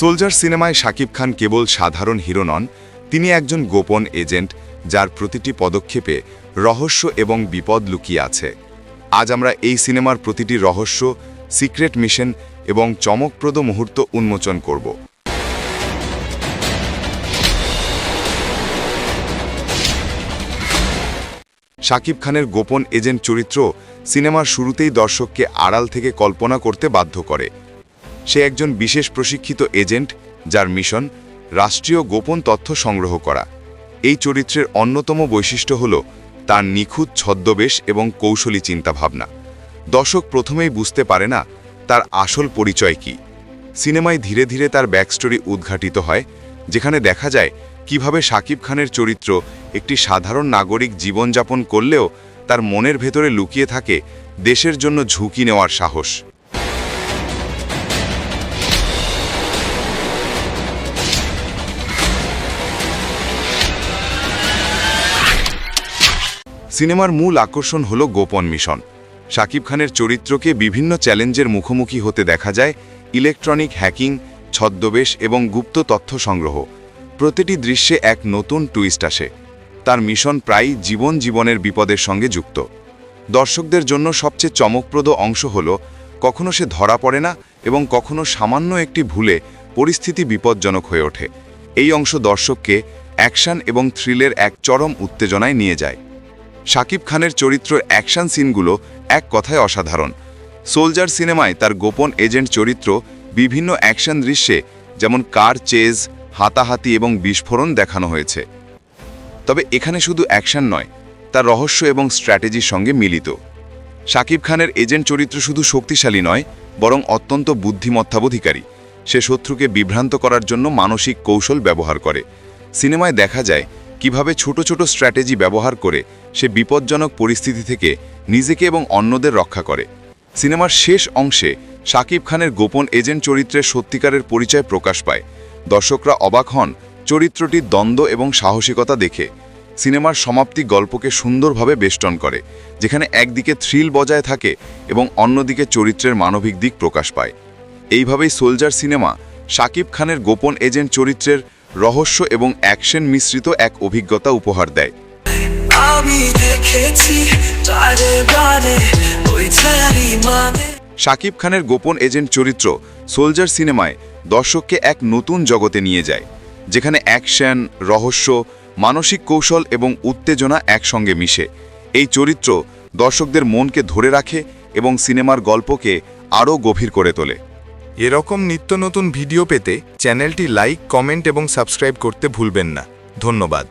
Soldier সিনেমায় শাকিব খান কেবল সাধারণ hero নন, তিনি একজন গোপন এজেন্ট যার প্রতিটি পদক্ষেপে রহস্য এবং বিপদ লুকিয়ে আছে। আজ আমরা এই সিনেমার প্রতিটি রহস্য, সিক্রেট মিশন এবং চমকপ্রদ মুহূর্ত উন্মোচন করব। শাকিব খানের গোপন এজেন্ট চরিত্র সিনেমার শুরুতেই দর্শককে আড়াল থেকে কল্পনা করতে বাধ্য করে। সে একজন বিশেষ প্রশিক্ষিত এজেন্ট যার মিশন রাষ্ট্রীয় গোপন তথ্য সংগ্রহ করা। এই চরিত্রের অন্যতম বৈশিষ্ট্য হল তার নিখুঁত ছদ্মবেশ এবং কৌশলী চিন্তাভাবনা। দর্শক প্রথমেই বুঝতে পারে না তার আসল পরিচয় কী। সিনেমায় ধীরে ধীরে তার ব্যাকস্টোরি উদ্ঘাটিত হয়, যেখানে দেখা যায় কিভাবে শাকিব খানের চরিত্র একটি সাধারণ নাগরিক জীবনযাপন করলেও তার মনের ভেতরে লুকিয়ে থাকে দেশের জন্য ঝুঁকি নেওয়ার সাহস। সিনেমার মূল আকর্ষণ হল গোপন মিশন। শাকিব খানের চরিত্রকে বিভিন্ন চ্যালেঞ্জের মুখোমুখি হতে দেখা যায়। ইলেকট্রনিক হ্যাকিং, ছদ্মবেশ এবং গুপ্ত তথ্য সংগ্রহ, প্রতিটি দৃশ্যে এক নতুন টুইস্ট আসে। তার মিশন প্রায়ই জীবনের বিপদের সঙ্গে যুক্ত। দর্শকদের জন্য সবচেয়ে চমকপ্রদ অংশ হল কখনো সে ধরা পড়ে না এবং কখনো সামান্য একটি ভুলে পরিস্থিতি বিপজ্জনক হয়ে ওঠে। এই অংশ দর্শককে অ্যাকশন এবং থ্রিলের এক চরম উত্তেজনায় নিয়ে যায়। শাকিব খানের চরিত্রের অ্যাকশন সিনগুলো এক কথায় অসাধারণ। সোলজার সিনেমায় তার গোপন এজেন্ট চরিত্র বিভিন্ন অ্যাকশন দৃশ্যে, যেমন কার চেজ, হাতাহাতি এবং বিস্ফোরণ দেখানো হয়েছে। তবে এখানে শুধু অ্যাকশন নয়, তার রহস্য এবং স্ট্র্যাটেজির সঙ্গে মিলিত। শাকিব খানের এজেন্ট চরিত্র শুধু শক্তিশালী নয়, বরং অত্যন্ত বুদ্ধিমত্তাবধিকারী। সে শত্রুকে বিভ্রান্ত করার জন্য মানসিক কৌশল ব্যবহার করে। সিনেমায় দেখা যায় কিভাবে ছোট ছোট স্ট্র্যাটেজি ব্যবহার করে সে বিপজ্জনক পরিস্থিতি থেকে নিজেকে এবং অন্যদের রক্ষা করে। সিনেমার শেষ অংশে শাকিব খানের গোপন এজেন্ট চরিত্রের সত্যিকারের পরিচয় প্রকাশ পায়। দর্শকরা অবাক হন চরিত্রটির দ্বন্দ্ব এবং সাহসিকতা দেখে। সিনেমার সমাপ্তি গল্পকে সুন্দরভাবে বেষ্টন করে, যেখানে একদিকে থ্রিল বজায় থাকে এবং অন্যদিকে চরিত্রের মানবিক দিক প্রকাশ পায়। এইভাবেই সোলজার সিনেমা শাকিব খানের গোপন এজেন্ট চরিত্রের রহস্য এবং অ্যাকশন মিশ্রিত এক অভিজ্ঞতা উপহার দেয়। শাকিব খানের গোপন এজেন্ট চরিত্র সোলজার সিনেমায় দর্শককে এক নতুন জগতে নিয়ে যায়, যেখানে অ্যাকশন, রহস্য, মানসিক কৌশল এবং উত্তেজনা একসঙ্গে মিশে। এই চরিত্র দর্শকদের মনকে ধরে রাখে এবং সিনেমার গল্পকে আরও গভীর করে তোলে। এরকম নিত্য নতুন ভিডিও পেতে চ্যানেলটি লাইক, কমেন্ট এবং সাবস্ক্রাইব করতে ভুলবেন না। ধন্যবাদ।